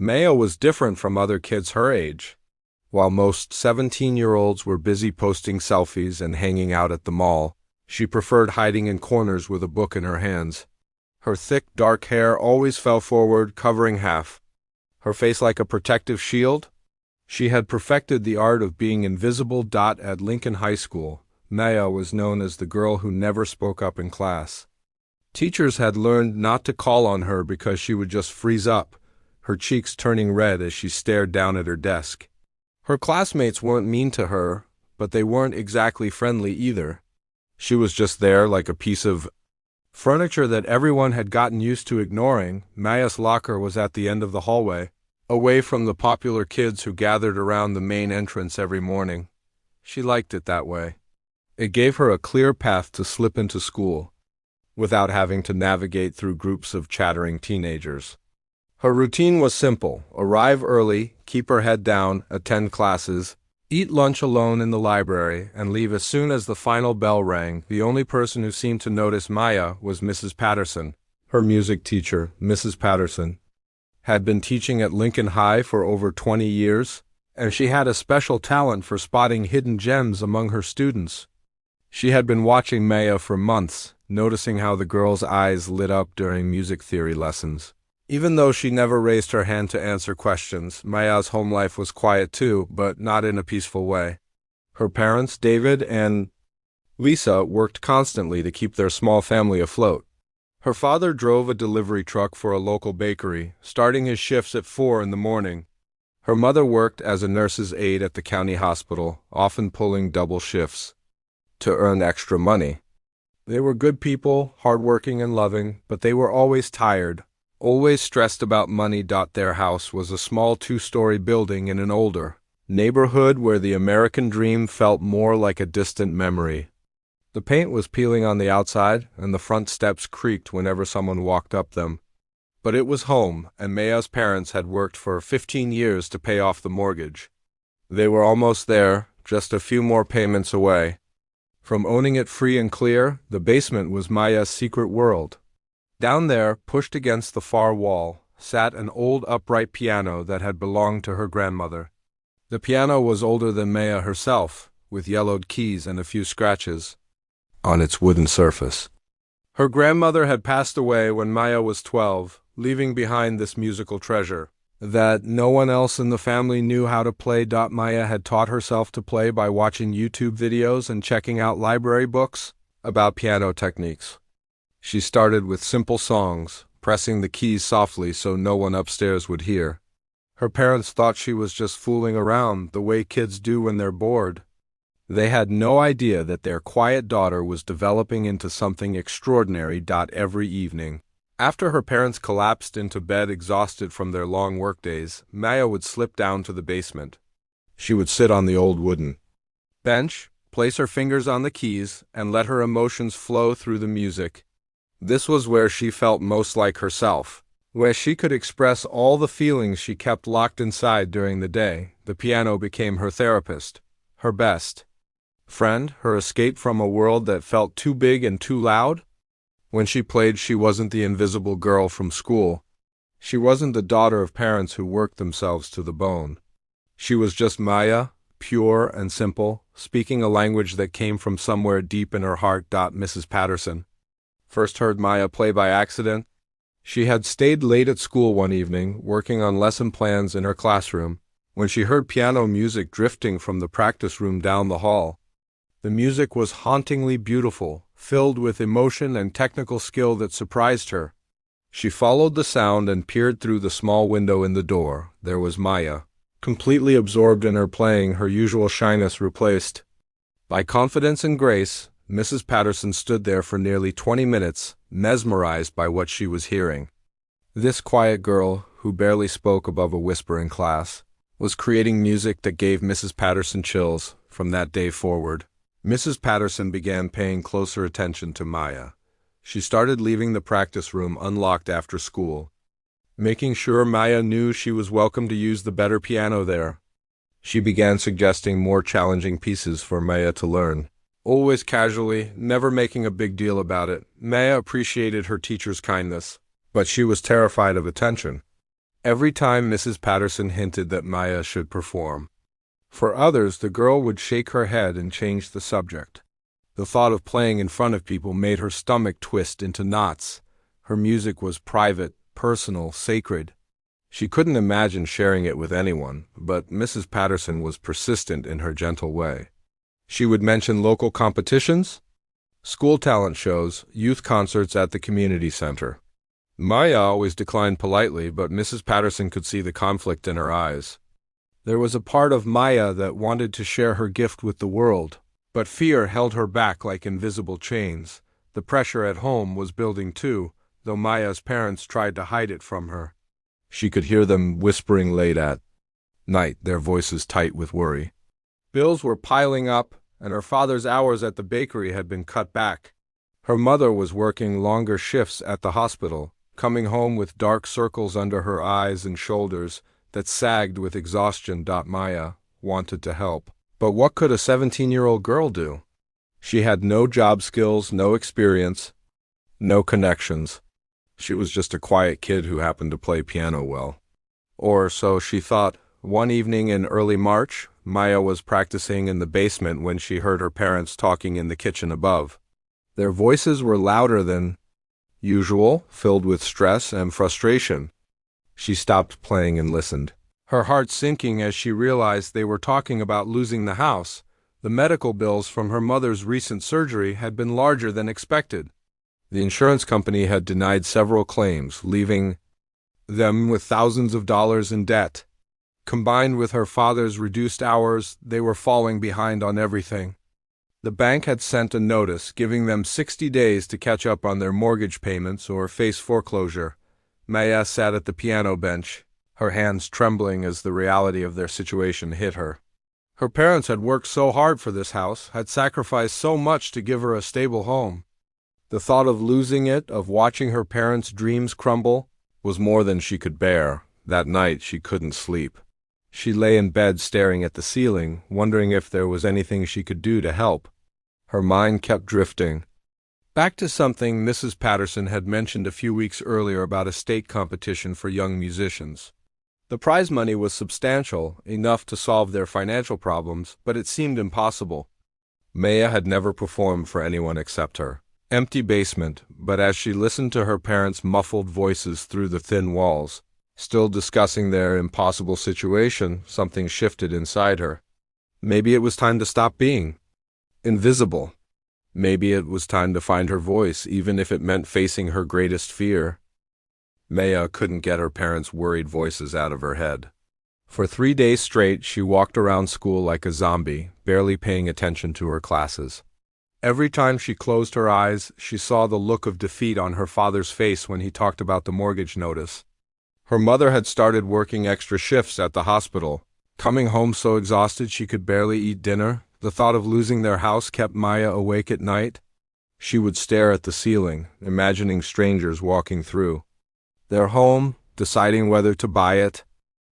Maya was different from other kids her age. While most 17-year-olds were busy posting selfies and hanging out at the mall, she preferred hiding in corners with a book in her hands. Her thick, dark hair always fell forward, covering half her face like a protective shield. She had perfected the art of being invisible. At Lincoln High School, Maya was known as the girl who never spoke up in class. Teachers had learned not to call on her because she would just freeze up, her cheeks turning red as she stared down at her desk. Her classmates weren't mean to her, but they weren't exactly friendly either. She was just there like a piece of furniture that everyone had gotten used to ignoring. Maya's locker was at the end of the hallway, away from the popular kids who gathered around the main entrance every morning. She liked it that way. It gave her a clear path to slip into school, without having to navigate through groups of chattering teenagers. Her routine was simple: arrive early, keep her head down, attend classes, eat lunch alone in the library, and leave as soon as the final bell rang. The only person who seemed to notice Maya was Mrs. Patterson. Her music teacher, Mrs. Patterson, had been teaching at Lincoln High for over 20 years, and she had a special talent for spotting hidden gems among her students. She had been watching Maya for months, noticing how the girl's eyes lit up during music theory lessons. Even though she never raised her hand to answer questions, Maya's home life was quiet too, but not in a peaceful way. Her parents, David and Lisa, worked constantly to keep their small family afloat. Her father drove a delivery truck for a local bakery, starting his shifts at 4 in the morning. Her mother worked as a nurse's aide at the county hospital, often pulling double shifts to earn extra money. They were good people, hardworking and loving, but they were always tired, always stressed about money. Their house was a small 2-story building in an older neighborhood where the American dream felt more like a distant memory. The paint was peeling on the outside, and the front steps creaked whenever someone walked up them. But it was home, and Maya's parents had worked for 15 years to pay off the mortgage. They were almost there, just a few more payments away. From owning it free and clear, the basement was Maya's secret world. Down there, pushed against the far wall, sat an old upright piano that had belonged to her grandmother. The piano was older than Maya herself, with yellowed keys and a few scratches on its wooden surface. Her grandmother had passed away when Maya was 12, leaving behind this musical treasure that no one else in the family knew how to play. Maya had taught herself to play by watching YouTube videos and checking out library books about piano techniques. She started with simple songs, pressing the keys softly so no one upstairs would hear. Her parents thought she was just fooling around, the way kids do when they're bored. They had no idea that their quiet daughter was developing into something extraordinary. Every evening, after her parents collapsed into bed exhausted from their long workdays, Maya would slip down to the basement. She would sit on the old wooden bench, place her fingers on the keys, and let her emotions flow through the music. This was where she felt most like herself, where she could express all the feelings she kept locked inside during the day. The piano became her therapist, her best friend, her escape from a world that felt too big and too loud. When she played, she wasn't the invisible girl from school. She wasn't the daughter of parents who worked themselves to the bone. She was just Maya, pure and simple, speaking a language that came from somewhere deep in her heart. Mrs. Patterson first heard Maya play by accident. She had stayed late at school one evening, working on lesson plans in her classroom, when she heard piano music drifting from the practice room down the hall. The music was hauntingly beautiful, filled with emotion and technical skill that surprised her. She followed the sound and peered through the small window in the door. There was Maya, completely absorbed in her playing, her usual shyness replaced by confidence and grace. Mrs. Patterson stood there for nearly 20 minutes, mesmerized by what she was hearing. This quiet girl, who barely spoke above a whisper in class, was creating music that gave Mrs. Patterson chills. From that day forward, Mrs. Patterson began paying closer attention to Maya. She started leaving the practice room unlocked after school, making sure Maya knew she was welcome to use the better piano there. She began suggesting more challenging pieces for Maya to learn, always casually, never making a big deal about it. Maya appreciated her teacher's kindness, but she was terrified of attention. Every time Mrs. Patterson hinted that Maya should perform. For others, the girl would shake her head and change the subject. The thought of playing in front of people made her stomach twist into knots. Her music was private, personal, sacred. She couldn't imagine sharing it with anyone, but Mrs. Patterson was persistent in her gentle way. She would mention local competitions, school talent shows, youth concerts at the community center. Maya always declined politely, but Mrs. Patterson could see the conflict in her eyes. There was a part of Maya that wanted to share her gift with the world, but fear held her back like invisible chains. The pressure at home was building too, though Maya's parents tried to hide it from her. She could hear them whispering late at night, their voices tight with worry. Bills were piling up, and her father's hours at the bakery had been cut back. Her mother was working longer shifts at the hospital, coming home with dark circles under her eyes and shoulders that sagged with exhaustion. Maya wanted to help. But what could a 17-year-old girl do? She had no job skills, no experience, no connections. She was just a quiet kid who happened to play piano well. Or so she thought. One evening in early March, Maya was practicing in the basement when she heard her parents talking in the kitchen above. Their voices were louder than usual, filled with stress and frustration. She stopped playing and listened, her heart sinking as she realized they were talking about losing the house. The medical bills from her mother's recent surgery had been larger than expected. The insurance company had denied several claims, leaving them with thousands of dollars in debt. Combined with her father's reduced hours, they were falling behind on everything. The bank had sent a notice giving them 60 days to catch up on their mortgage payments or face foreclosure. Maya sat at the piano bench, her hands trembling as the reality of their situation hit her. Her parents had worked so hard for this house, had sacrificed so much to give her a stable home. The thought of losing it, of watching her parents' dreams crumble, was more than she could bear. That night she couldn't sleep. She lay in bed staring at the ceiling, wondering if there was anything she could do to help. Her mind kept drifting back to something Mrs. Patterson had mentioned a few weeks earlier about a state competition for young musicians. The prize money was substantial, enough to solve their financial problems, but it seemed impossible. Maya had never performed for anyone except her. Empty basement, but as she listened to her parents' muffled voices through the thin walls, still discussing their impossible situation, something shifted inside her. Maybe it was time to stop being invisible. Maybe it was time to find her voice, even if it meant facing her greatest fear. Maya couldn't get her parents' worried voices out of her head. For 3 days straight, she walked around school like a zombie, barely paying attention to her classes. Every time she closed her eyes, she saw the look of defeat on her father's face when he talked about the mortgage notice. Her mother had started working extra shifts at the hospital, coming home so exhausted she could barely eat dinner. The thought of losing their house kept Maya awake at night. She would stare at the ceiling, imagining strangers walking through their home, deciding whether to buy it.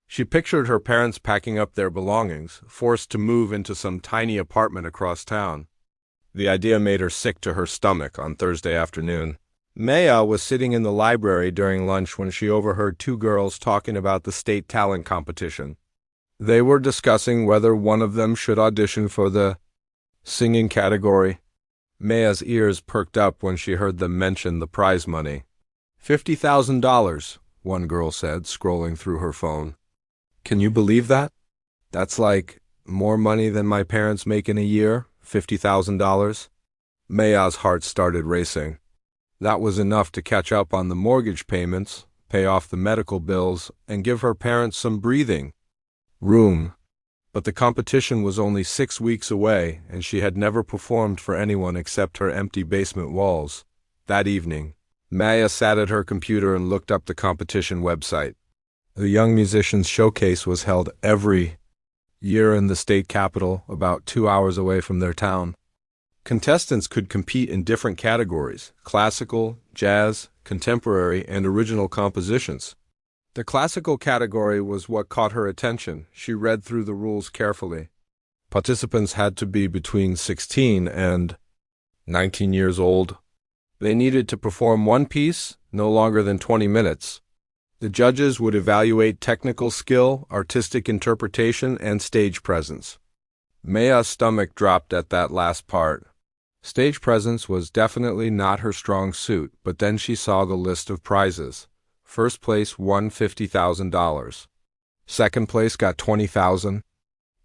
She pictured her parents packing up their belongings, forced to move into some tiny apartment across town. The idea made her sick to her stomach on Thursday afternoon. Maya was sitting in the library during lunch when she overheard 2 girls talking about the state talent competition. They were discussing whether one of them should audition for the singing category. Maya's ears perked up when she heard them mention the prize money. $50,000, one girl said, scrolling through her phone. Can you believe that? That's like more money than my parents make in a year, $50,000. Maya's heart started racing. That was enough to catch up on the mortgage payments, pay off the medical bills, and give her parents some breathing room. But the competition was only 6 weeks away, and she had never performed for anyone except her empty basement walls. That evening, Maya sat at her computer and looked up the competition website. The Young Musicians Showcase was held every year in the state capital, about 2 hours away from their town. Contestants could compete in different categories: classical, jazz, contemporary, and original compositions. The classical category was what caught her attention. She read through the rules carefully. Participants had to be between 16 and 19 years old. They needed to perform one piece, no longer than 20 minutes. The judges would evaluate technical skill, artistic interpretation, and stage presence. Maya's stomach dropped at that last part. Stage presence was definitely not her strong suit, but then she saw the list of prizes. First place won $50,000. Second place got $20,000.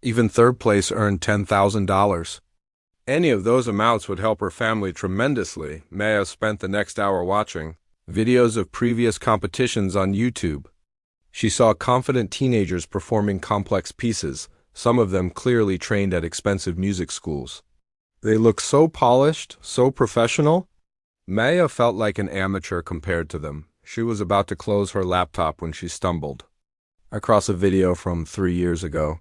Even third place earned $10,000. Any of those amounts would help her family tremendously. Maya spent the next hour watching videos of previous competitions on YouTube. She saw confident teenagers performing complex pieces, some of them clearly trained at expensive music schools. They looked so polished, so professional. Maya felt like an amateur compared to them. She was about to close her laptop when she stumbled across a video from 3 years ago.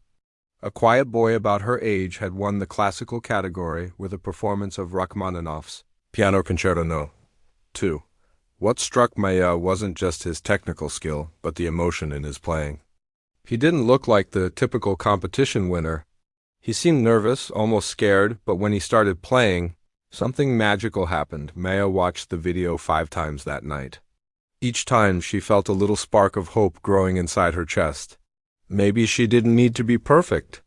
A quiet boy about her age had won the classical category with a performance of Rachmaninoff's Piano Concerto No. 2. What struck Maya wasn't just his technical skill, but the emotion in his playing. He didn't look like the typical competition winner. He seemed nervous, almost scared, but when he started playing, something magical happened. Maya watched the video 5 times that night. Each time she felt a little spark of hope growing inside her chest. Maybe she didn't need to be perfect.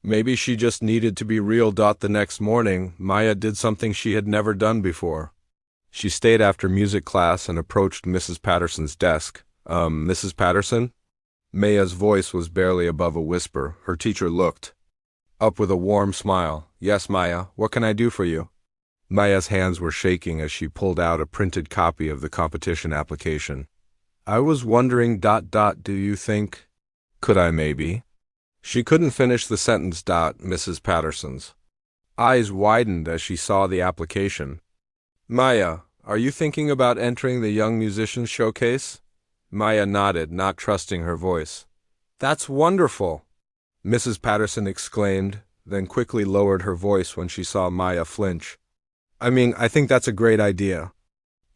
Maybe she just needed to be real. The next morning, Maya did something she had never done before. She stayed after music class and approached Mrs. Patterson's desk. Mrs. Patterson? Maya's voice was barely above a whisper. Her teacher looked up with a warm smile. Yes, Maya, what can I do for you? Maya's hands were shaking as she pulled out a printed copy of the competition application. I was wondering, do you think... Could I maybe? She couldn't finish the sentence. Mrs. Patterson's eyes widened as she saw the application. Maya, are you thinking about entering the Young Musicians Showcase? Maya nodded, not trusting her voice. That's wonderful, Mrs. Patterson exclaimed, then quickly lowered her voice when she saw Maya flinch. I think that's a great idea.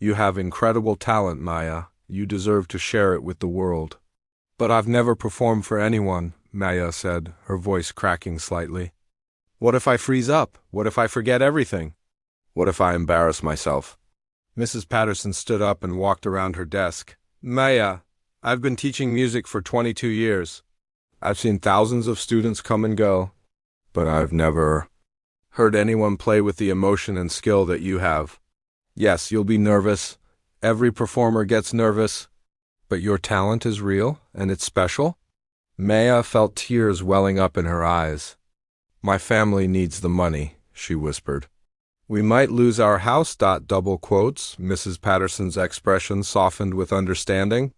You have incredible talent, Maya. You deserve to share it with the world. But I've never performed for anyone, Maya said, her voice cracking slightly. What if I freeze up? What if I forget everything? What if I embarrass myself? Mrs. Patterson stood up and walked around her desk. Maya, I've been teaching music for 22 years. I've seen thousands of students come and go, but I've never heard anyone play with the emotion and skill that you have. Yes, you'll be nervous. Every performer gets nervous. But your talent is real, and it's special? Maya felt tears welling up in her eyes. My family needs the money, she whispered. We might lose our house. Double quotes. Mrs. Patterson's expression softened with understanding.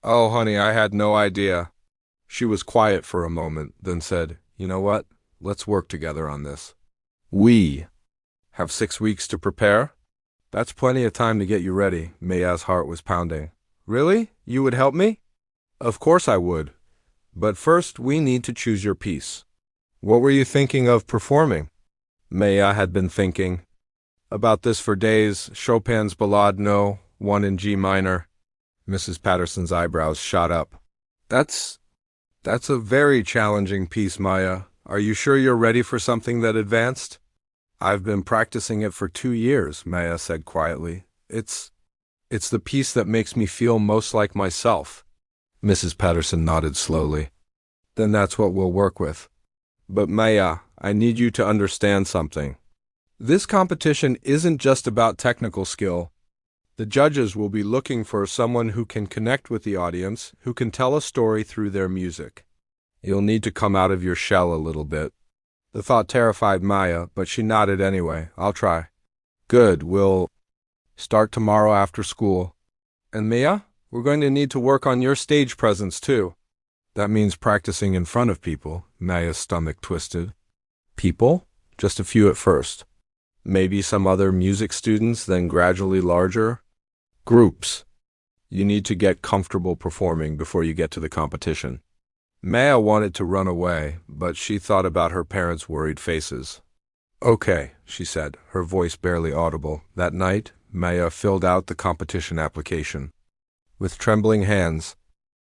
Oh, honey, I had no idea. She was quiet for a moment, then said, You know what? Let's work together on this. We have 6 weeks to prepare? That's plenty of time to get you ready. Maya's heart was pounding. Really? You would help me? Of course I would. But first, we need to choose your piece. What were you thinking of performing? Maya had been thinking about this for days. Chopin's Ballade No. 1 in G minor. Mrs. Patterson's eyebrows shot up. That's a very challenging piece, Maya. Are you sure you're ready for something that advanced? I've been practicing it for 2 years, Maya said quietly. It's the piece that makes me feel most like myself. Mrs. Patterson nodded slowly. Then that's what we'll work with. But Maya, I need you to understand something. This competition isn't just about technical skill. The judges will be looking for someone who can connect with the audience, who can tell a story through their music. You'll need to come out of your shell a little bit. The thought terrified Maya, but she nodded anyway. I'll try. Good, we'll start tomorrow after school. And Maya, we're going to need to work on your stage presence too. That means practicing in front of people. Maya's stomach twisted. People? Just a few at first. Maybe some other music students, then gradually larger groups. You need to get comfortable performing before you get to the competition. Maya wanted to run away, but she thought about her parents' worried faces. Okay, she said, her voice barely audible. That night, Maya filled out the competition application. With trembling hands,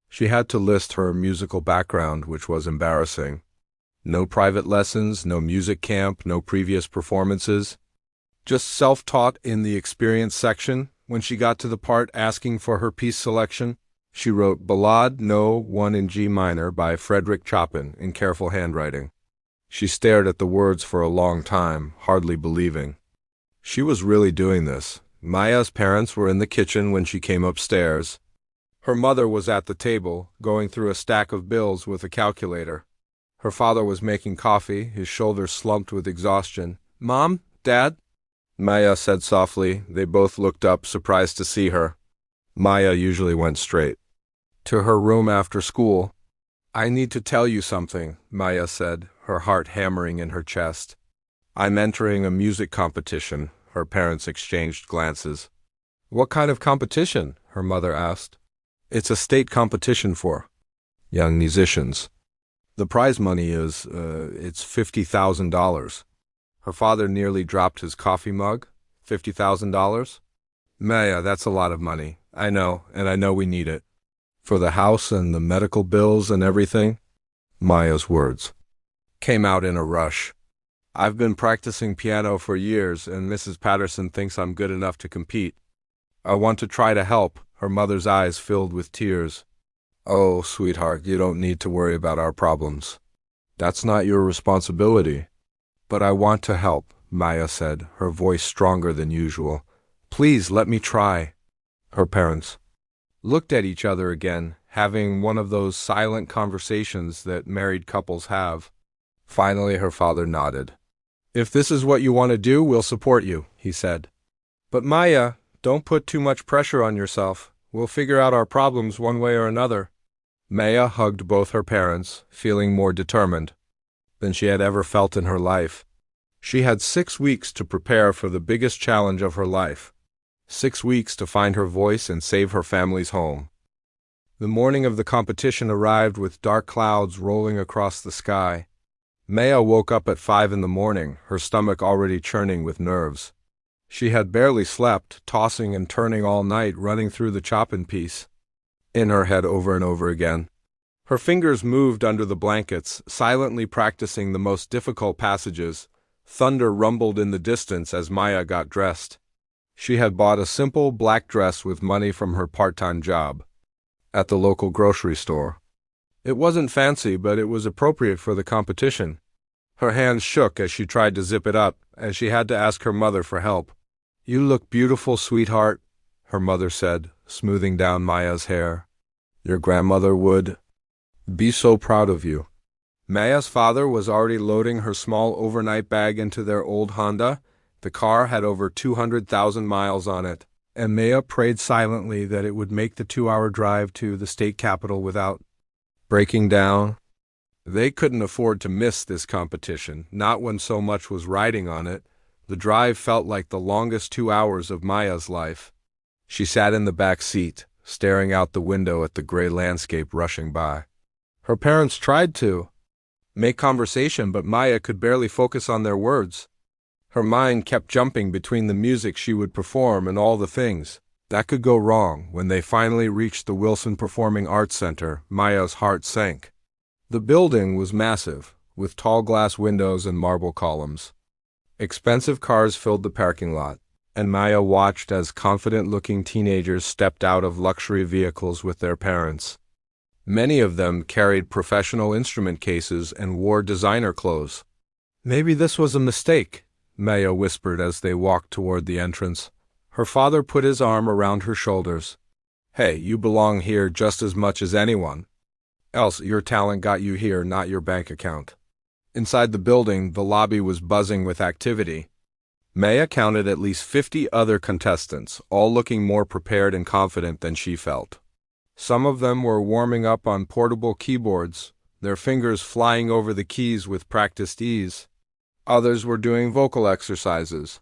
she had to list her musical background, which was embarrassing. No private lessons, no music camp, no previous performances. Just self-taught in the experience section. When she got to the part asking for her piece selection, She wrote Ballade No. 1 in G minor by Frederick Chopin in careful handwriting. She stared at the words for a long time, hardly believing. She was really doing this. Maya's parents were in the kitchen when she came upstairs. Her mother was at the table, going through a stack of bills with a calculator. Her father was making coffee, his shoulders slumped with exhaustion. "Mom? Dad?" Maya said softly. They both looked up, surprised to see her. Maya usually went straight to her room after school. "I need to tell you something," Maya said, her heart hammering in her chest. "I'm entering a music competition." Her parents exchanged glances. "What kind of competition?" her mother asked. "It's a state competition for young musicians. The prize money it's $50,000. Her father nearly dropped his coffee mug. $50,000? Maya, that's a lot of money. I know, and I know we need it. For the house and the medical bills and everything. Maya's words came out in a rush. "I've been practicing piano for years, and Mrs. Patterson thinks I'm good enough to compete. I want to try to help." Her mother's eyes filled with tears. "Oh, sweetheart, you don't need to worry about our problems. That's not your responsibility." "But I want to help," Maya said, her voice stronger than usual. "Please let me try." Her parents looked at each other again, having one of those silent conversations that married couples have. Finally, her father nodded. "If this is what you want to do, we'll support you," he said. "But Maya, don't put too much pressure on yourself. We'll figure out our problems one way or another." Maya hugged both her parents, feeling more determined than she had ever felt in her life. She had 6 weeks to prepare for the biggest challenge of her life. 6 weeks to find her voice and save her family's home. The morning of the competition arrived with dark clouds rolling across the sky. Maya woke up at 5 in the morning, her stomach already churning with nerves. She had barely slept, tossing and turning all night, running through the Chopin piece in her head over and over again. Her fingers moved under the blankets, silently practicing the most difficult passages. Thunder rumbled in the distance as Maya got dressed. She had bought a simple black dress with money from her part-time job at the local grocery store. It wasn't fancy, but it was appropriate for the competition. Her hands shook as she tried to zip it up, and she had to ask her mother for help. "You look beautiful, sweetheart," her mother said, smoothing down Maya's hair. "Your grandmother would be so proud of you." Maya's father was already loading her small overnight bag into their old Honda. The car had over 200,000 miles on it, and Maya prayed silently that it would make the 2-hour drive to the state capital without breaking down. They couldn't afford to miss this competition, not when so much was riding on it. The drive felt like the longest 2 hours of Maya's life. She sat in the back seat, staring out the window at the gray landscape rushing by. Her parents tried to make conversation, but Maya could barely focus on their words. Her mind kept jumping between the music she would perform and all the things that could go wrong. When they finally reached the Wilson Performing Arts Center, Maya's heart sank. The building was massive, with tall glass windows and marble columns. Expensive cars filled the parking lot, and Maya watched as confident-looking teenagers stepped out of luxury vehicles with their parents. Many of them carried professional instrument cases and wore designer clothes. "Maybe this was a mistake," Maya whispered as they walked toward the entrance. Her father put his arm around her shoulders. "Hey, you belong here just as much as anyone else. Your talent got you here, not your bank account." Inside the building, the lobby was buzzing with activity. Maya counted at least 50 other contestants, all looking more prepared and confident than she felt. Some of them were warming up on portable keyboards, their fingers flying over the keys with practiced ease. Others were doing vocal exercises,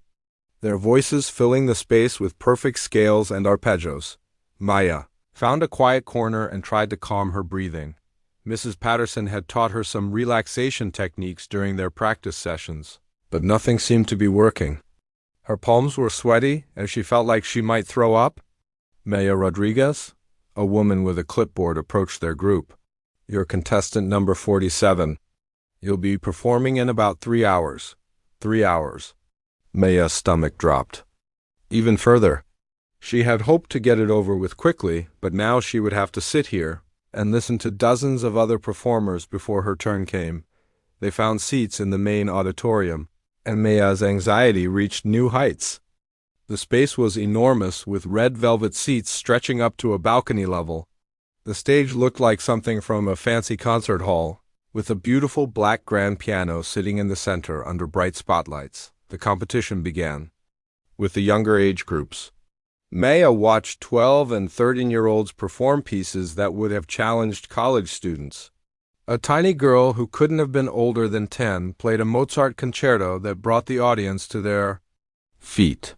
their voices filling the space with perfect scales and arpeggios. Maya found a quiet corner and tried to calm her breathing. Mrs. Patterson had taught her some relaxation techniques during their practice sessions, but nothing seemed to be working. Her palms were sweaty, and she felt like she might throw up. Maya Rodriguez, a woman with a clipboard, approached their group. "You're contestant number 47. You'll be performing in about 3 hours. 3 hours. Maya's stomach dropped even further. She had hoped to get it over with quickly, but now she would have to sit here and listen to dozens of other performers before her turn came. They found seats in the main auditorium, and Maya's anxiety reached new heights. The space was enormous, with red velvet seats stretching up to a balcony level. The stage looked like something from a fancy concert hall, with a beautiful black grand piano sitting in the center under bright spotlights. The competition began. With the younger age groups, Maya watched 12 and 13-year-olds perform pieces that would have challenged college students. A tiny girl who couldn't have been older than 10 played a Mozart concerto that brought the audience to their feet.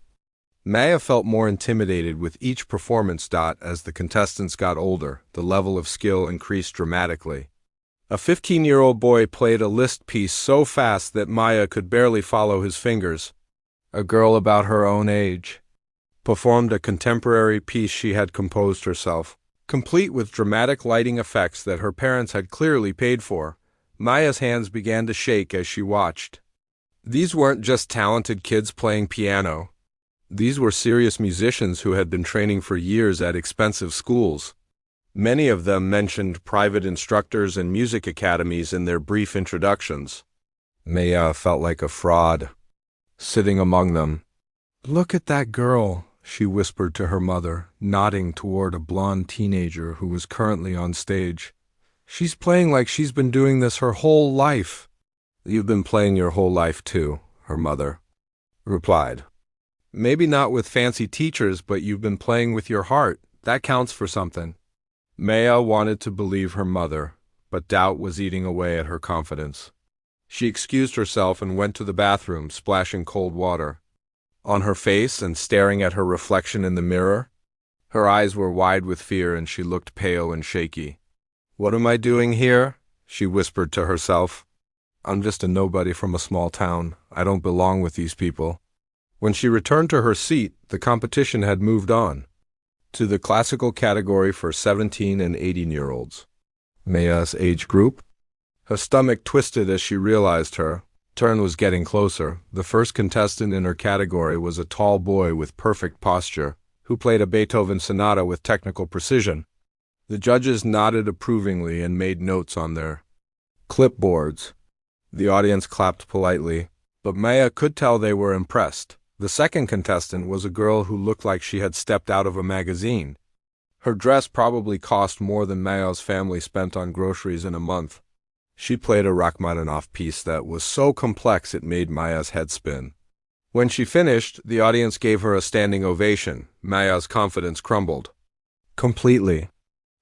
Maya felt more intimidated with each performance. As the contestants got older, the level of skill increased dramatically. A 15-year-old boy played a Liszt piece so fast that Maya could barely follow his fingers. A girl about her own age performed a contemporary piece she had composed herself, complete with dramatic lighting effects that her parents had clearly paid for. Maya's hands began to shake as she watched. These weren't just talented kids playing piano. These were serious musicians who had been training for years at expensive schools. Many of them mentioned private instructors and music academies in their brief introductions. Maya felt like a fraud, sitting among them. "Look at that girl," she whispered to her mother, nodding toward a blonde teenager who was currently on stage. "She's playing like she's been doing this her whole life." "You've been playing your whole life too," her mother replied. "Maybe not with fancy teachers, but you've been playing with your heart. That counts for something." Maya wanted to believe her mother, but doubt was eating away at her confidence. She excused herself and went to the bathroom, splashing cold water on her face and staring at her reflection in the mirror. Her eyes were wide with fear and she looked pale and shaky. "What am I doing here?" she whispered to herself. "I'm just a nobody from a small town. I don't belong with these people." When she returned to her seat, the competition had moved on to the classical category for 17 and 18-year-olds. Maya's age group? Her stomach twisted as she realized her turn was getting closer. The first contestant in her category was a tall boy with perfect posture, who played a Beethoven sonata with technical precision. The judges nodded approvingly and made notes on their clipboards. The audience clapped politely, but Maya could tell they were impressed. The second contestant was a girl who looked like she had stepped out of a magazine. Her dress probably cost more than Maya's family spent on groceries in a month. She played a Rachmaninoff piece that was so complex it made Maya's head spin. When she finished, the audience gave her a standing ovation. Maya's confidence crumbled completely.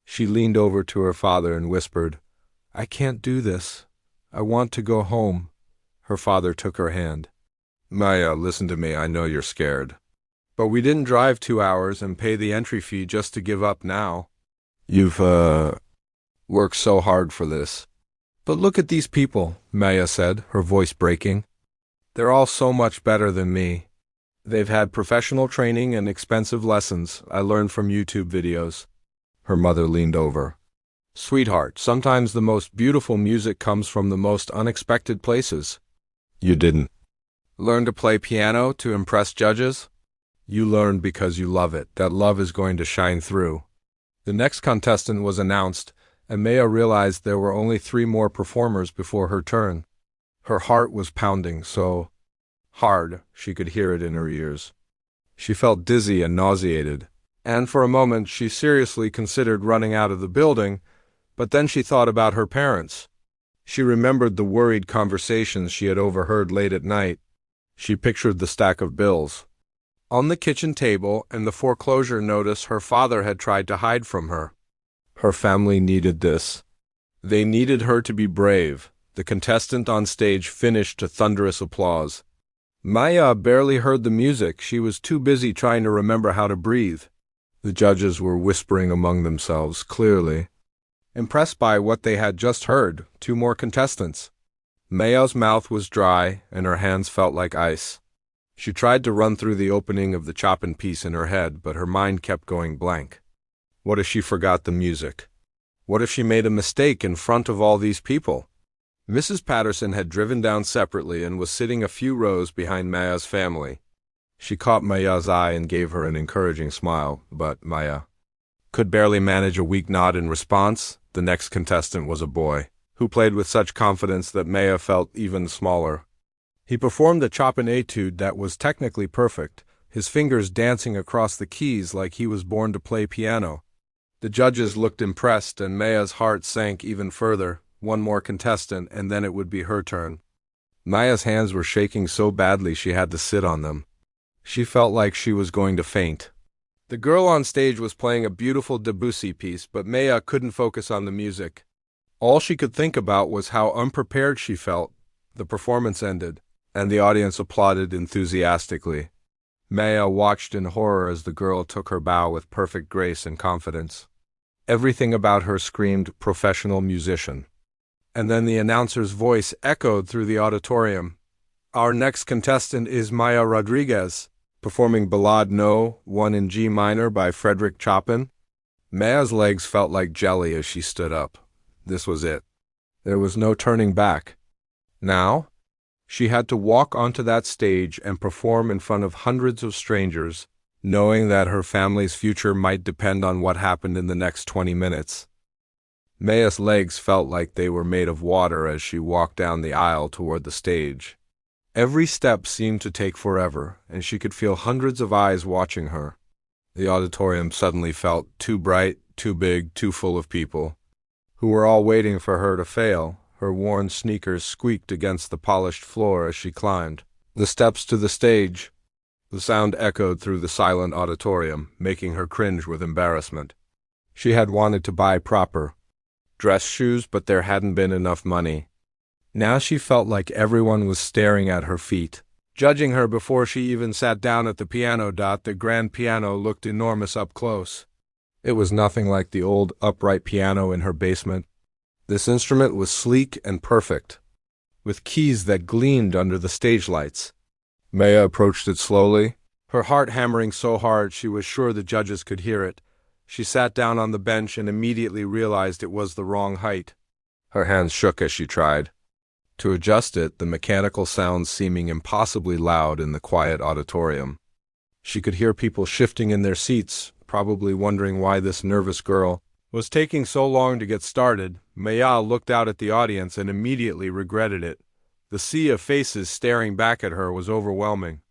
She leaned over to her father and whispered, "I can't do this. I want to go home." Her father took her hand. "Maya, listen to me. I know you're scared. But we didn't drive 2 hours and pay the entry fee just to give up now. You've, worked so hard for this." "But look at these people," Maya said, her voice breaking. "They're all so much better than me. They've had professional training and expensive lessons I learned from YouTube videos." Her mother leaned over. "Sweetheart, sometimes the most beautiful music comes from the most unexpected places. You didn't learn to play piano to impress judges. You learned because you love it. That love is going to shine through." The next contestant was announced, and Maya realized there were only 3 more performers before her turn. Her heart was pounding so hard she could hear it in her ears. She felt dizzy and nauseated, and for a moment she seriously considered running out of the building, but then she thought about her parents. She remembered the worried conversations she had overheard late at night. She pictured the stack of bills on the kitchen table and the foreclosure notice her father had tried to hide from her. Her family needed this. They needed her to be brave. The contestant on stage finished to thunderous applause. Maya barely heard the music. She was too busy trying to remember how to breathe. The judges were whispering among themselves, clearly impressed by what they had just heard. 2 more contestants. Maya's mouth was dry, and her hands felt like ice. She tried to run through the opening of the Chopin piece in her head, but her mind kept going blank. What if she forgot the music? What if she made a mistake in front of all these people? Mrs. Patterson had driven down separately and was sitting a few rows behind Maya's family. She caught Maya's eye and gave her an encouraging smile, but Maya could barely manage a weak nod in response. The next contestant was a boy, who played with such confidence that Maya felt even smaller. He performed a Chopin etude that was technically perfect, his fingers dancing across the keys like he was born to play piano. The judges looked impressed, and Maya's heart sank even further. One more contestant, and then it would be her turn. Maya's hands were shaking so badly she had to sit on them. She felt like she was going to faint. The girl on stage was playing a beautiful Debussy piece, but Maya couldn't focus on the music. All she could think about was how unprepared she felt. The performance ended, and the audience applauded enthusiastically. Maya watched in horror as the girl took her bow with perfect grace and confidence. Everything about her screamed professional musician. And then the announcer's voice echoed through the auditorium. Our next contestant is Maya Rodriguez, performing Ballade No. 1 in G minor by Frédéric Chopin. Maya's legs felt like jelly as she stood up. This was it. There was no turning back. Now, she had to walk onto that stage and perform in front of hundreds of strangers, knowing that her family's future might depend on what happened in the next 20 minutes. Maya's legs felt like they were made of water as she walked down the aisle toward the stage. Every step seemed to take forever, and she could feel hundreds of eyes watching her. The auditorium suddenly felt too bright, too big, too full of people, who were all waiting for her to fail. Her worn sneakers squeaked against the polished floor as she climbed the steps to the stage. The sound echoed through the silent auditorium, making her cringe with embarrassment. She had wanted to buy proper dress shoes, but there hadn't been enough money. Now she felt like everyone was staring at her feet, judging her before she even sat down at the piano. The grand piano looked enormous up close. It was nothing like the old upright piano in her basement. This instrument was sleek and perfect, with keys that gleamed under the stage lights. Maya approached it slowly, her heart hammering so hard she was sure the judges could hear it. She sat down on the bench and immediately realized it was the wrong height. Her hands shook as she tried to adjust it, the mechanical sounds seeming impossibly loud in the quiet auditorium. She could hear people shifting in their seats, probably wondering why this nervous girl was taking so long to get started. Maya looked out at the audience and immediately regretted it. The sea of faces staring back at her was overwhelming.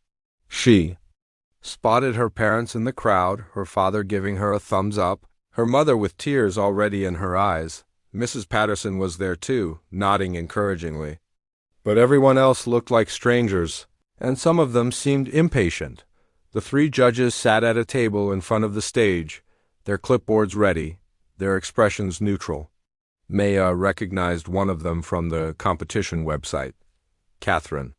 She spotted her parents in the crowd, her father giving her a thumbs up, her mother with tears already in her eyes. Mrs. Patterson was there too, nodding encouragingly. But everyone else looked like strangers, and some of them seemed impatient. The three judges sat at a table in front of the stage, their clipboards ready, their expressions neutral. Maya recognized one of them from the competition website, Catherine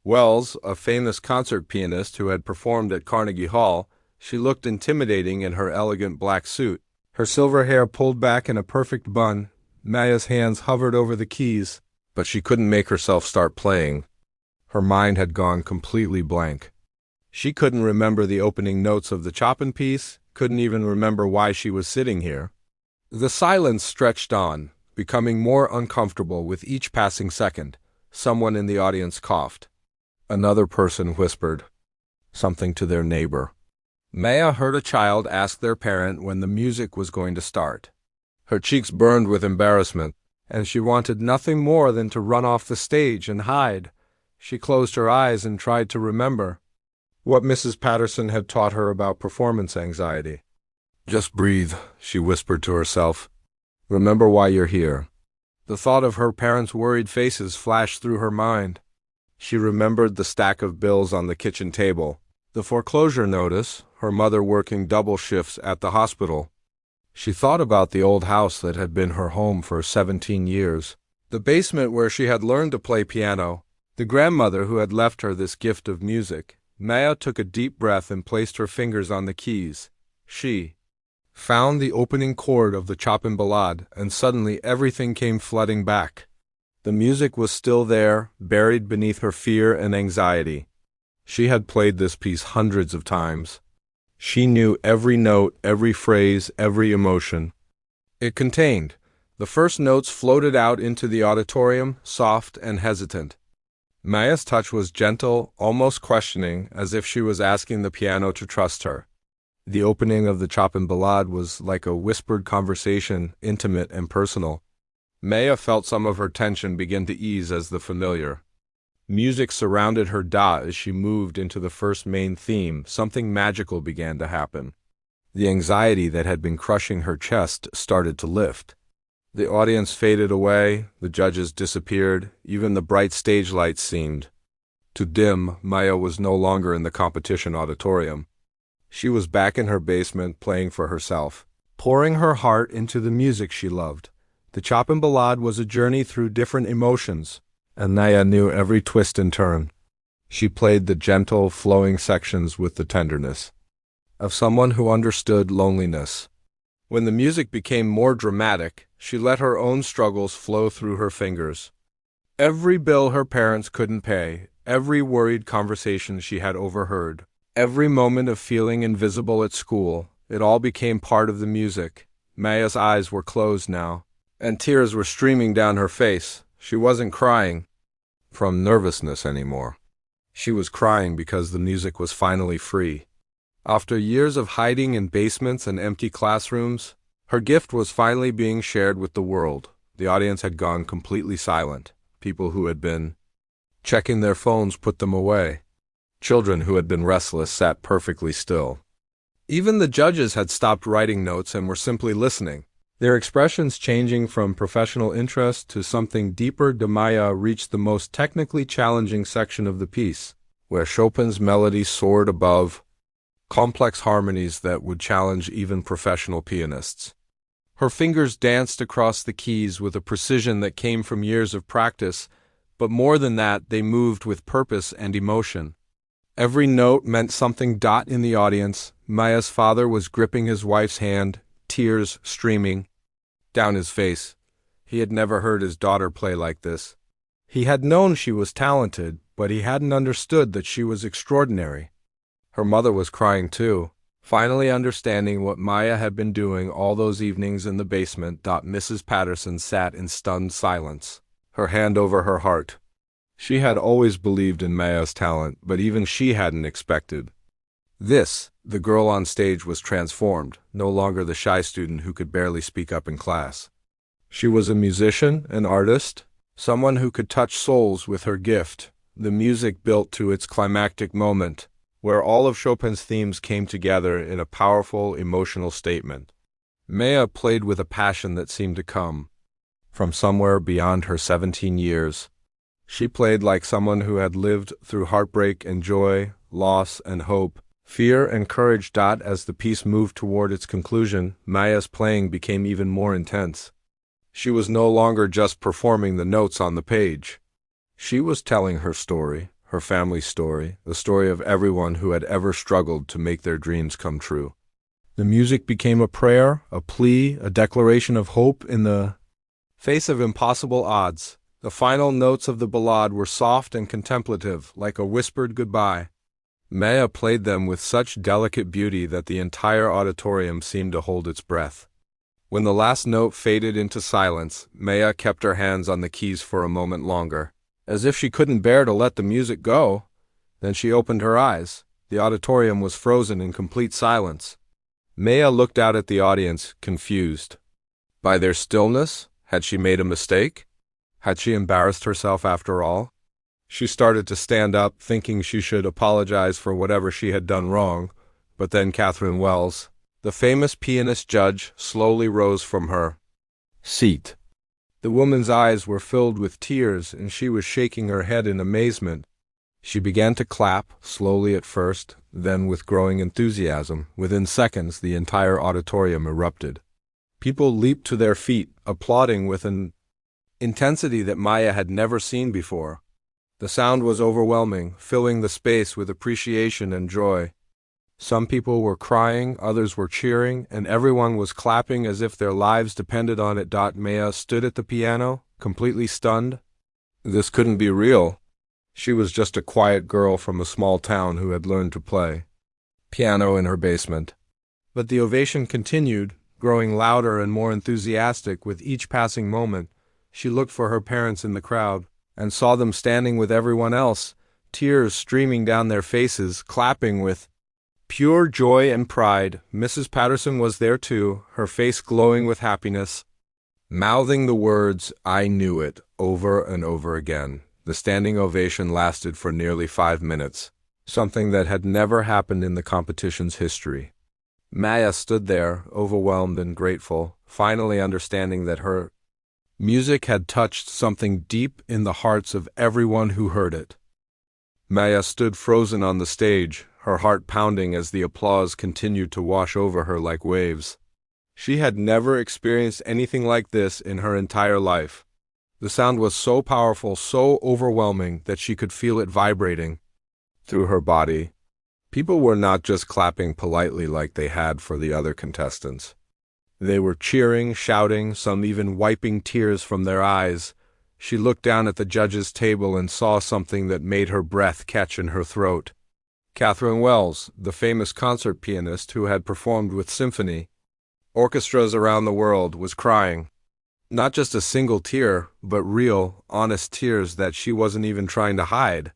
Wells, a famous concert pianist who had performed at Carnegie Hall. She looked intimidating in her elegant black suit, her silver hair pulled back in a perfect bun. Maya's hands hovered over the keys, but she couldn't make herself start playing. Her mind had gone completely blank. She couldn't remember the opening notes of the Chopin piece, couldn't even remember why she was sitting here. The silence stretched on, becoming more uncomfortable with each passing second. Someone in the audience coughed. Another person whispered something to their neighbor. Maya heard a child ask their parent when the music was going to start. Her cheeks burned with embarrassment, and she wanted nothing more than to run off the stage and hide. She closed her eyes and tried to remember what Mrs. Patterson had taught her about performance anxiety. Just breathe, she whispered to herself. Remember why you're here. The thought of her parents' worried faces flashed through her mind. She remembered the stack of bills on the kitchen table, the foreclosure notice, her mother working double shifts at the hospital. She thought about the old house that had been her home for 17 years, the basement where she had learned to play piano, the grandmother who had left her this gift of music. Maya took a deep breath and placed her fingers on the keys. She found the opening chord of the Chopin Ballade, and suddenly everything came flooding back. The music was still there, buried beneath her fear and anxiety. She had played this piece hundreds of times. She knew every note, every phrase, every emotion it contained. The first notes floated out into the auditorium, soft and hesitant. Maya's touch was gentle, almost questioning, as if she was asking the piano to trust her. The opening of the Chopin Ballade was like a whispered conversation, intimate and personal. Maya felt some of her tension begin to ease as the familiar music surrounded her as she moved into the first main theme. Something magical began to happen. The anxiety that had been crushing her chest started to lift. The audience faded away, the judges disappeared, even the bright stage lights seemed to dim. Maya was no longer in the competition auditorium. She was back in her basement playing for herself, pouring her heart into the music she loved. The Chopin Ballade was a journey through different emotions, and Maya knew every twist and turn. She played the gentle, flowing sections with the tenderness of someone who understood loneliness. When the music became more dramatic, she let her own struggles flow through her fingers. Every bill her parents couldn't pay, every worried conversation she had overheard, every moment of feeling invisible at school, it all became part of the music. Maya's eyes were closed now, and tears were streaming down her face. She wasn't crying from nervousness anymore. She was crying because the music was finally free. After years of hiding in basements and empty classrooms, her gift was finally being shared with the world. The audience had gone completely silent. People who had been checking their phones put them away. Children who had been restless sat perfectly still. Even the judges had stopped writing notes and were simply listening, their expressions changing from professional interest to something deeper. Maya reached the most technically challenging section of the piece, where Chopin's melody soared above complex harmonies that would challenge even professional pianists. Her fingers danced across the keys with a precision that came from years of practice, but more than that, they moved with purpose and emotion. Every note meant something. In the audience, Maya's father was gripping his wife's hand, tears streaming down his face. He had never heard his daughter play like this. He had known she was talented, but he hadn't understood that she was extraordinary. Her mother was crying too, finally understanding what Maya had been doing all those evenings in the basement. Mrs. Patterson sat in stunned silence, her hand over her heart. She had always believed in Maya's talent, but even she hadn't expected this. The girl on stage was transformed, no longer the shy student who could barely speak up in class. She was a musician, an artist, someone who could touch souls with her gift. The music built to its climactic moment, where all of Chopin's themes came together in a powerful, emotional statement. Maya played with a passion that seemed to come from somewhere beyond her 17 years. She played like someone who had lived through heartbreak and joy, loss and hope, fear and courage. As the piece moved toward its conclusion, Maya's playing became even more intense. She was no longer just performing the notes on the page. She was telling her story, her family's story, the story of everyone who had ever struggled to make their dreams come true. The music became a prayer, a plea, a declaration of hope in the face of impossible odds. The final notes of the ballade were soft and contemplative, like a whispered goodbye. Maya played them with such delicate beauty that the entire auditorium seemed to hold its breath. When the last note faded into silence, Maya kept her hands on the keys for a moment longer, as if she couldn't bear to let the music go. Then she opened her eyes. The auditorium was frozen in complete silence. Maya looked out at the audience, confused. By their stillness, had she made a mistake? Had she embarrassed herself after all? She started to stand up, thinking she should apologize for whatever she had done wrong, but then Catherine Wells, the famous pianist judge, slowly rose from her seat. The woman's eyes were filled with tears, and she was shaking her head in amazement. She began to clap, slowly at first, then with growing enthusiasm. Within seconds, the entire auditorium erupted. People leaped to their feet, applauding with an intensity that Maya had never seen before. The sound was overwhelming, filling the space with appreciation and joy. Some people were crying, others were cheering, and everyone was clapping as if their lives depended on it. Maya stood at the piano, completely stunned. This couldn't be real. She was just a quiet girl from a small town who had learned to play piano in her basement. But the ovation continued, growing louder and more enthusiastic with each passing moment. She looked for her parents in the crowd. and saw them standing with everyone else, tears streaming down their faces, clapping with pure joy and pride. Mrs. Patterson was there too, her face glowing with happiness, mouthing the words, "I knew it," over and over again. The standing ovation lasted for nearly 5 minutes, something that had never happened in the competition's history. Maya stood there, overwhelmed and grateful, finally understanding that her music had touched something deep in the hearts of everyone who heard it. Maya stood frozen on the stage, her heart pounding as the applause continued to wash over her like waves. She had never experienced anything like this in her entire life. The sound was so powerful, so overwhelming, that she could feel it vibrating through her body. People were not just clapping politely like they had for the other contestants. They were cheering, shouting, some even wiping tears from their eyes. She looked down at the judges' table and saw something that made her breath catch in her throat. Catherine Wells, the famous concert pianist who had performed with symphony orchestras around the world, was crying. Not just a single tear, but real, honest tears that she wasn't even trying to hide.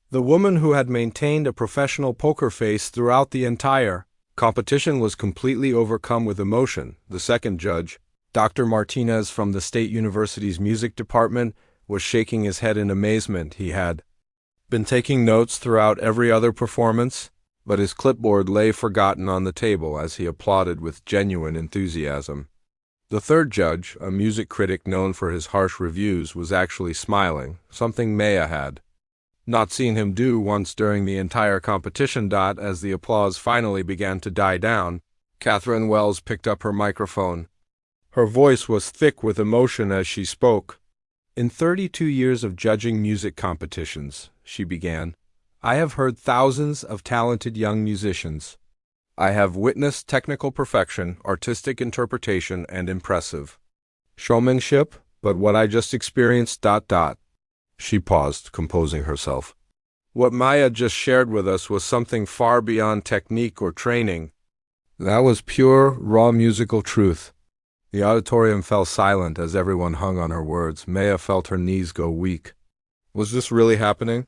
The woman who had maintained a professional poker face throughout the entire competition was completely overcome with emotion. The second judge, Dr. Martinez from the State University's music department, was shaking his head in amazement. He had been taking notes throughout every other performance, but his clipboard lay forgotten on the table as he applauded with genuine enthusiasm. The third judge, a music critic known for his harsh reviews, was actually smiling, something Maya had not seen him do once during the entire competition. As the applause finally began to die down, Catherine Wells picked up her microphone. Her voice was thick with emotion as she spoke. "In 32 years of judging music competitions," she began, "I have heard thousands of talented young musicians. I have witnessed technical perfection, artistic interpretation, and impressive showmanship, but what I just experienced. She paused, composing herself. What Maya just shared with us was something far beyond technique or training. That was pure, raw musical truth. The auditorium fell silent as everyone hung on her words. Maya felt her knees go weak. Was this really happening?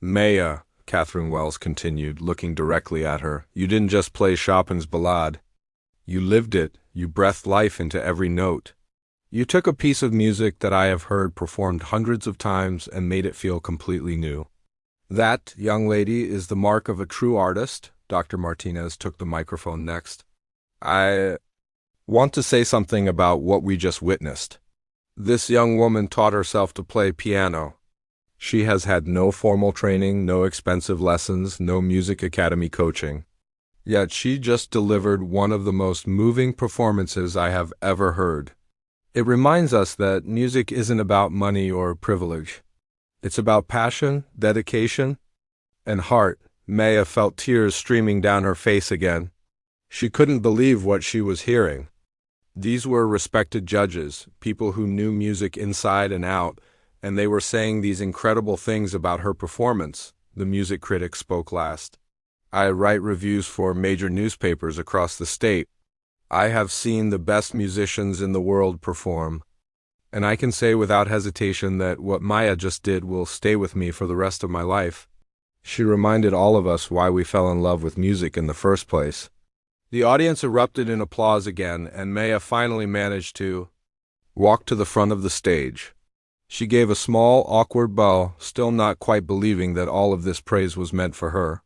Maya, Catherine Wells continued, looking directly at her, you didn't just play Chopin's Ballade. You lived it. You breathed life into every note. You took a piece of music that I have heard performed hundreds of times and made it feel completely new. That, young lady, is the mark of a true artist. Dr. Martinez took the microphone next. I want to say something about what we just witnessed. This young woman taught herself to play piano. She has had no formal training, no expensive lessons, no music academy coaching. Yet she just delivered one of the most moving performances I have ever heard. It reminds us that music isn't about money or privilege. It's about passion, dedication, and heart. Maya felt tears streaming down her face again. She couldn't believe what she was hearing. These were respected judges, people who knew music inside and out, and they were saying these incredible things about her performance. The music critic spoke last. I write reviews for major newspapers across the state. I have seen the best musicians in the world perform, and I can say without hesitation that what Maya just did will stay with me for the rest of my life. She reminded all of us why we fell in love with music in the first place. The audience erupted in applause again, and Maya finally managed to walk to the front of the stage. She gave a small, awkward bow, still not quite believing that all of this praise was meant for her.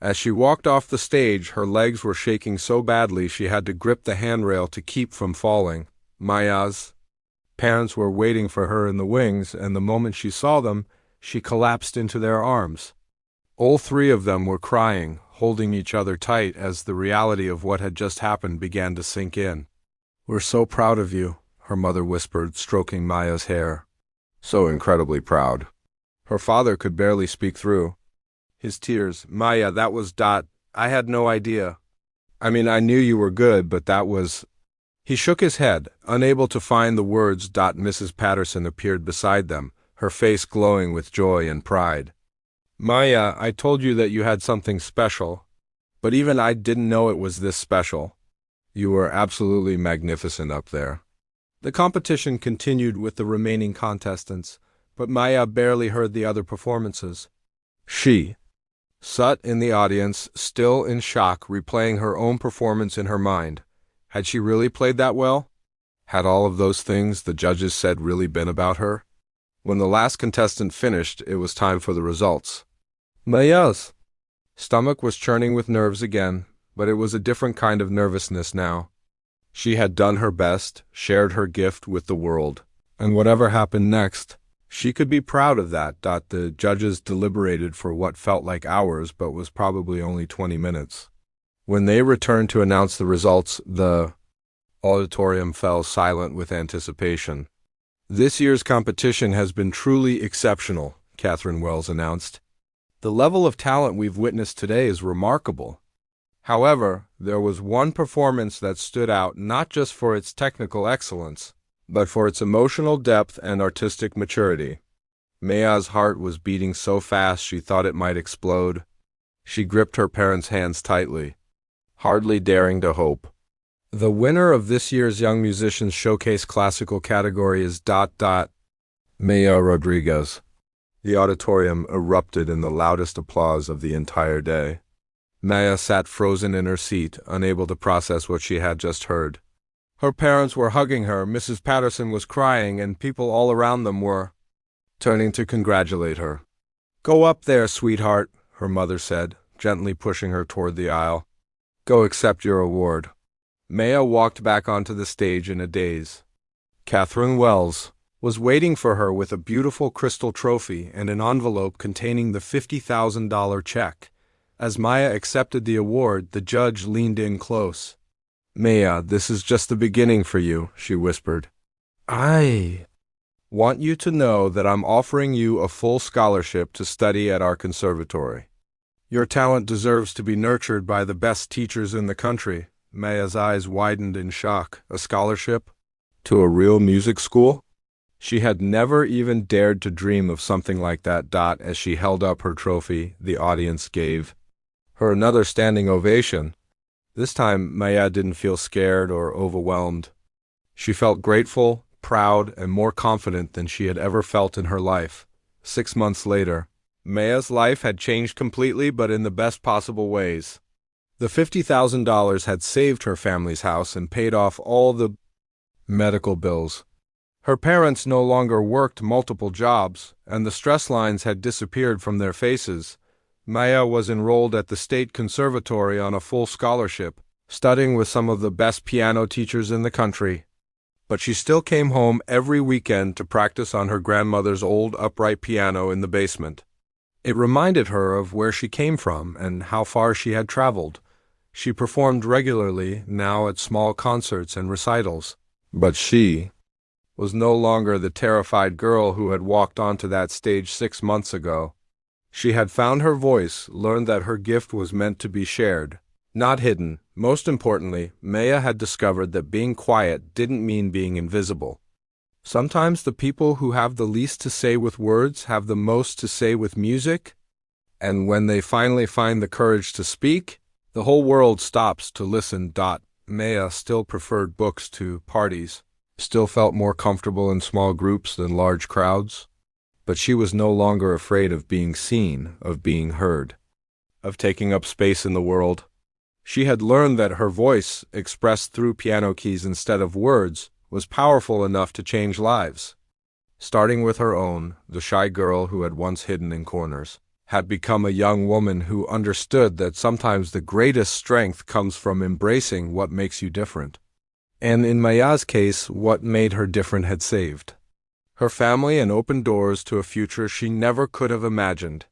As she walked off the stage, her legs were shaking so badly she had to grip the handrail to keep from falling. Maya's parents were waiting for her in the wings, and the moment she saw them, she collapsed into their arms. All three of them were crying, holding each other tight as the reality of what had just happened began to sink in. We're so proud of you, her mother whispered, stroking Maya's hair. So incredibly proud. Her father could barely speak through his tears. Maya, that was ... I had no idea. I mean, I knew you were good, but that was... He shook his head, unable to find the words. Mrs. Patterson appeared beside them, her face glowing with joy and pride. Maya, I told you that you had something special, but even I didn't know it was this special. You were absolutely magnificent up there. The competition continued with the remaining contestants. but Maya barely heard the other performances. She sat in the audience, still in shock, replaying her own performance in her mind. Had she really played that well? Had all of those things the judges said really been about her? When the last contestant finished, it was time for the results. Maya's stomach was churning with nerves again, but it was a different kind of nervousness now. She had done her best, shared her gift with the world, and whatever happened next, she could be proud of that. The judges deliberated for what felt like hours, but was probably only 20 minutes. When they returned to announce the results, the auditorium fell silent with anticipation. "This year's competition has been truly exceptional," Catherine Wells announced. "The level of talent we've witnessed today is remarkable. However, there was one performance that stood out not just for its technical excellence, but for its emotional depth and artistic maturity." Maya's heart was beating so fast she thought it might explode. She gripped her parents' hands tightly, hardly daring to hope. "The winner of this year's Young Musicians Showcase Classical category is ... Maya Rodriguez." The auditorium erupted in the loudest applause of the entire day. Maya sat frozen in her seat, unable to process what she had just heard. Her parents were hugging her, Mrs. Patterson was crying, and people all around them were turning to congratulate her. "Go up there, sweetheart," her mother said, gently pushing her toward the aisle. "Go accept your award." Maya walked back onto the stage in a daze. Catherine Wells was waiting for her with a beautiful crystal trophy and an envelope containing the $50,000 check. As Maya accepted the award, the judge leaned in close. "Maya, this is just the beginning for you," she whispered. "I want you to know that I'm offering you a full scholarship to study at our conservatory. Your talent deserves to be nurtured by the best teachers in the country." Maya's eyes widened in shock. A scholarship? To a real music school? She had never even dared to dream of something like that. As she held up her trophy, the audience gave her another standing ovation. This time, Maya didn't feel scared or overwhelmed. She felt grateful, proud, and more confident than she had ever felt in her life. 6 months later, Maya's life had changed completely, but in the best possible ways. The $50,000 had saved her family's house and paid off all the medical bills. Her parents no longer worked multiple jobs, and the stress lines had disappeared from their faces. Maya was enrolled at the State Conservatory on a full scholarship, studying with some of the best piano teachers in the country. But she still came home every weekend to practice on her grandmother's old upright piano in the basement. It reminded her of where she came from and how far she had traveled. She performed regularly, now at small concerts and recitals. But she was no longer the terrified girl who had walked onto that stage 6 months ago. She had found her voice, learned that her gift was meant to be shared, not hidden. Most importantly, Maya had discovered that being quiet didn't mean being invisible. Sometimes the people who have the least to say with words have the most to say with music, and when they finally find the courage to speak, the whole world stops to listen. Maya still preferred books to parties, still felt more comfortable in small groups than large crowds, but she was no longer afraid of being seen, of being heard, of taking up space in the world. She had learned that her voice, expressed through piano keys instead of words, was powerful enough to change lives. Starting with her own, the shy girl who had once hidden in corners had become a young woman who understood that sometimes the greatest strength comes from embracing what makes you different. And in Maya's case, what made her different had saved her family and opened doors to a future she never could have imagined.